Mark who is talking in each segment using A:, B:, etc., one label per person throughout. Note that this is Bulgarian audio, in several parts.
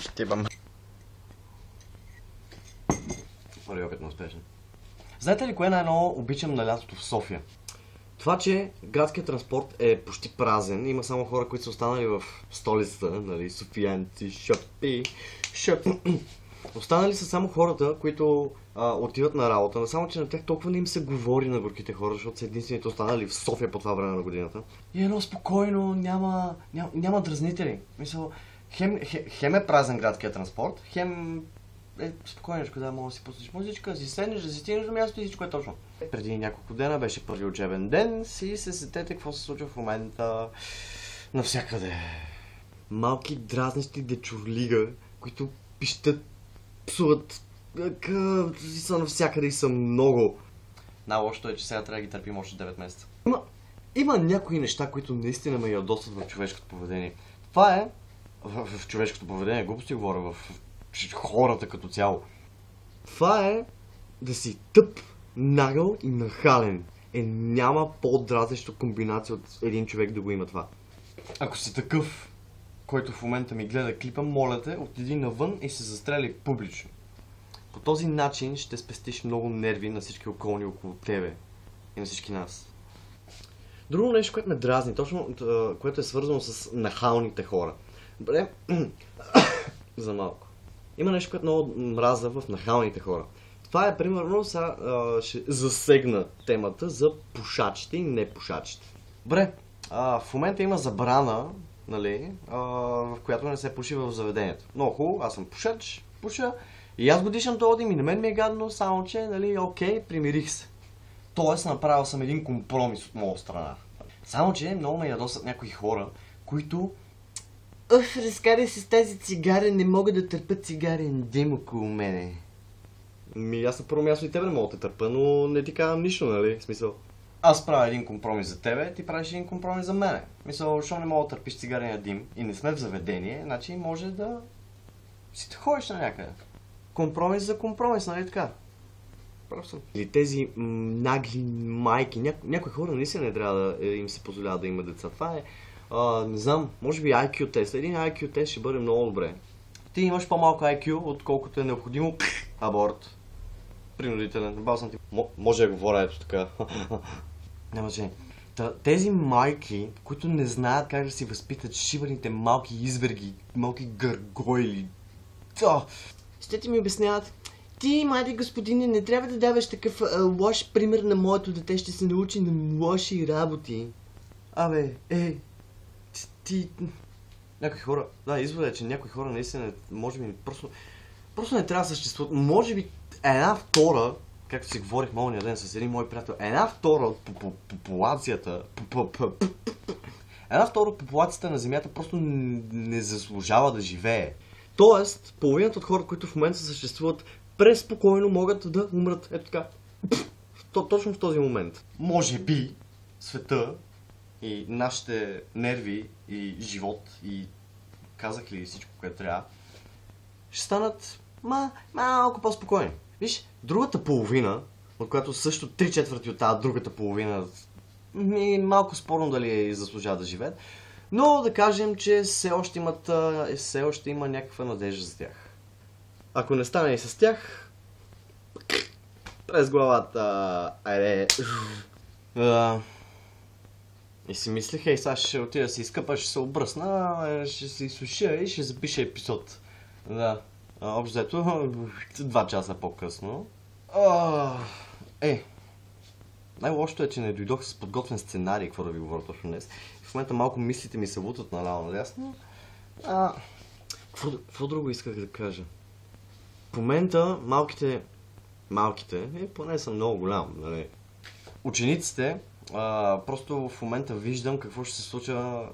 A: Ще бъм. Първи опит на успешен. Знаете ли кое най-много обичам на лятото в София? Това, че градският транспорт е почти празен. Има само хора, които са останали в столицата, нали, софиянци, шопи. Останали са само хората, които отиват на работа, но само че на тях толкова не им се говори на горките хора, защото са единствените останали в София по това време на годината. И едно спокойно, няма дразнители. Мисля, хем е празен градския транспорт, хем е спокойничко, да, може да си пуснеш музичка, си седнеш, да си стигнеш до място и всичко е точно. Преди няколко дена беше първи учебен ден, си се сетете какво се случва в момента навсякъде. Малки дразнещи дечурлига, които пищат, псуват, са навсякъде и са много. Най-лошото е, че сега трябва да ги търпим още 9 месеца. Има някои неща, които наистина ме ядосват в човешкото поведение. Това е в човешкото поведение, глупости говоря, в хората като цяло. Това е да си тъп, нагъл и нахален. Няма по-дразнеща комбинация от един човек да го има това. Ако си такъв, който в момента ми гледа клипа, моля те, отиди навън и се застреляй публично. По този начин ще спестиш много нерви на всички околни около тебе и на всички нас. Друго нещо, което ме дразни, точно което е свързано с нахалните хора. Добре, за малко. Има нещо, което много мраза в нахалните хора. Това е, примерно, ще засегна темата за пушачите и непушачите. Добре, в момента има забрана, нали, в която не се пуши в заведението. Много хубаво, аз съм пушач, пуша и аз годишен ходим и на мен ми е гадно, само че, нали, окей, примирих се. Тоест, направил съм един компромис от моя страна. Само че много ме ядосат някои хора, които разкарай се с тази цигара, не мога да търпя цигарен дим около мене. Аз на първо място и тебе не мога да търпя, но не ти казвам нищо, нали? В смисъл, аз правя един компромис за тебе, ти правиш един компромис за мене. Мисъл, защото не мога да търпиш цигарения дим и не сме в заведение, значи може да си те ходиш на някъде. Компромис за компромис, нали така? Прав съм. Или тези нагли майки, някои хора наистина не трябва да им се позволява да имат деца. Това е, не знам, може би IQ тест. Един IQ тест ще бъде много добре. Ти имаш по-малко IQ, отколкото е необходимо. Аборт. Принудителен. Бал съм ти. Може да говоря ето така. Няма значение. Тези майки, които не знаят как да си възпитат шибаните малки изверги, малки гъргойли. Ще ти ми обясняват. Ти, млади господине, не трябва да даваш такъв лош пример на моето дете, ще се научи на лоши работи. Абе, ти... Някои хора... Да, извода е, че някои хора наистина, може би, просто не трябва да съществуват. Може би една втора, както си говорих малния ден с един мой приятел, една втора от популацията... Една втора от популацията на Земята просто не заслужава да живее. Тоест, половината от хората, които в момента съществуват, преспокойно могат да умрат. Ето така. Точно в този момент. Може би света и нашите нерви и живот и казах ли всичко, което трябва, ще станат малко по-спокойни. Виж, другата половина, от която също 3/4 от тази другата половина, малко спорно дали заслужава да живеят, но да кажем, че все още има някаква надежда за тях. Ако не стане и с тях, през главата, айде. И си мислих, сега ще отида да се изкъпа, ще се обръсна, ще се изсуша и ще запиша епизод. Да, общо взето 2 часа по-късно. Най-лошото е, че не дойдох с подготвен сценарий, какво да ви говоря точно днес. В момента малко мислите ми се лутат наляво надясно. Какво друго исках да кажа? В момента малките, поне съм много голям, нали? Учениците, просто в момента виждам какво ще се случва,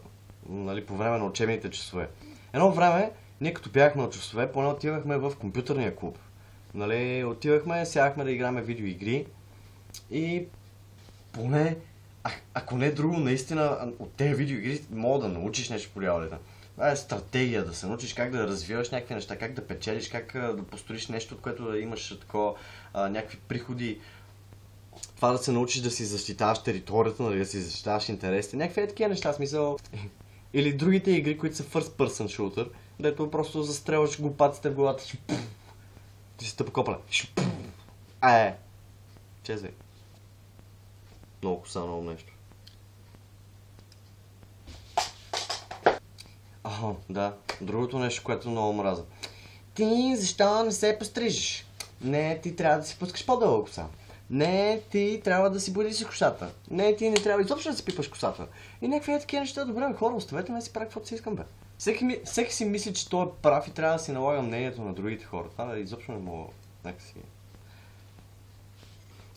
A: нали, по време на учебните часове. Едно време, ние като бяхме на часове, поне отивахме в компютърния клуб. Нали, отивахме, сядахме да играме видеоигри и поне, ако не друго, наистина от тези видеоигри мога да научиш нещо по реалитета. Това е стратегия, да се научиш как да развиваш някакви неща, как да печелиш, как да построиш нещо, от което да имаш някакви приходи. Това да се научиш да си защитаваш територията, нали, да си защитаваш интересите, някакви такива неща, смисъл. Или другите игри, които са first person shooter, Дето просто застрелваш глупаците в главата. Ти си тъпокопале. Чезвай. Много коса, много нещо. Да. Другото нещо, което много мраза. Ти защо не се пострижиш? Не, ти трябва да си пускаш по-дълга коса. Не, ти трябва да си бъдеш косата. Не, ти не трябва изобщо да си пипаш косата. И някакви такива неща. Добре, хора, оставете ме да си правя каквото си искам, бе. Всеки си мисли, че той е прав и трябва да си налага мнението на другите хора. Това изобщо не мога. Някакси.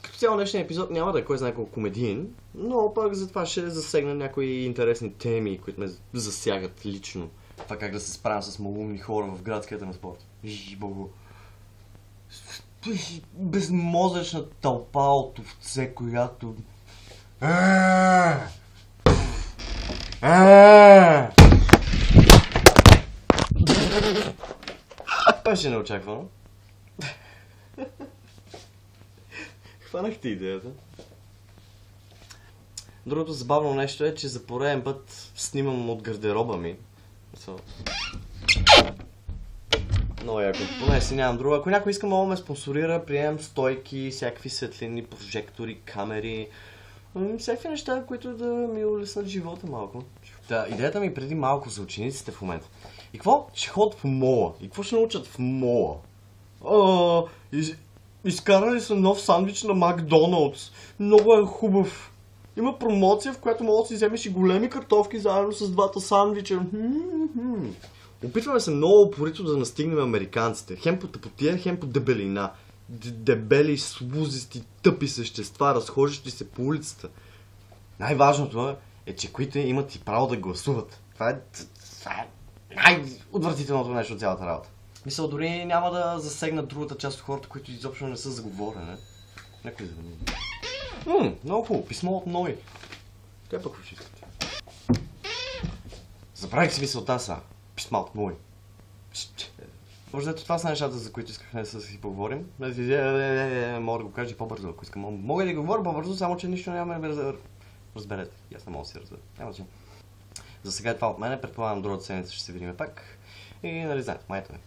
A: Като цяло днешния епизод няма да е кой знае колко комедиен, но пък затова ще засегна някои интересни теми, които ме засягат лично. Това как да се справям с малумни хора в градския транспорт. Богу. Безмозъчна тълпа от овце, която... Беше неочаквано. Хванах ти идеята. Другото забавно нещо е, че за пореден път снимам от гардероба ми. Много яко. Поне си нямам друго. Ако някой иска много ме спонсорира, приемам стойки, всякакви светлини, прожектори, камери. Всякакви неща, които да ми улеснат живота малко. Да, идеята ми преди малко за учениците в момента. И какво? Ще ходят в мола. И какво ще научат в мола? Изкарали са нов сандвич на Макдоналдс. Много е хубав. Има промоция, в която мога да си вземеш и големи картофки заедно с двата сандвича. Опитваме се много упорито да настигнем американците. Хем по тъпотия, хем по дебелина. Дебели, слузисти, тъпи същества, разхождащи се по улицата. Най-важното е, че които имат и право да гласуват. Това е най-отвратителното нещо от цялата работа. Мисля, дори няма да засегнат другата част от хората, които изобщо не са заговорени. Някой завърни. Много хубаво. Писмо от Ной. Те пък ще искате. Забравих си мисълта са. Писма от Ной. Може да това са нещата, за които исках да си поговорим. Мога да го кажа по-бързо, ако искам. Мога да го говоря по-бързо, само че нищо няма да разберете. И аз не мога да си разбера. Няма че. За сега е това от мене. Предполагам другата седмица ще се видим пак. И нали знаете, майта ми.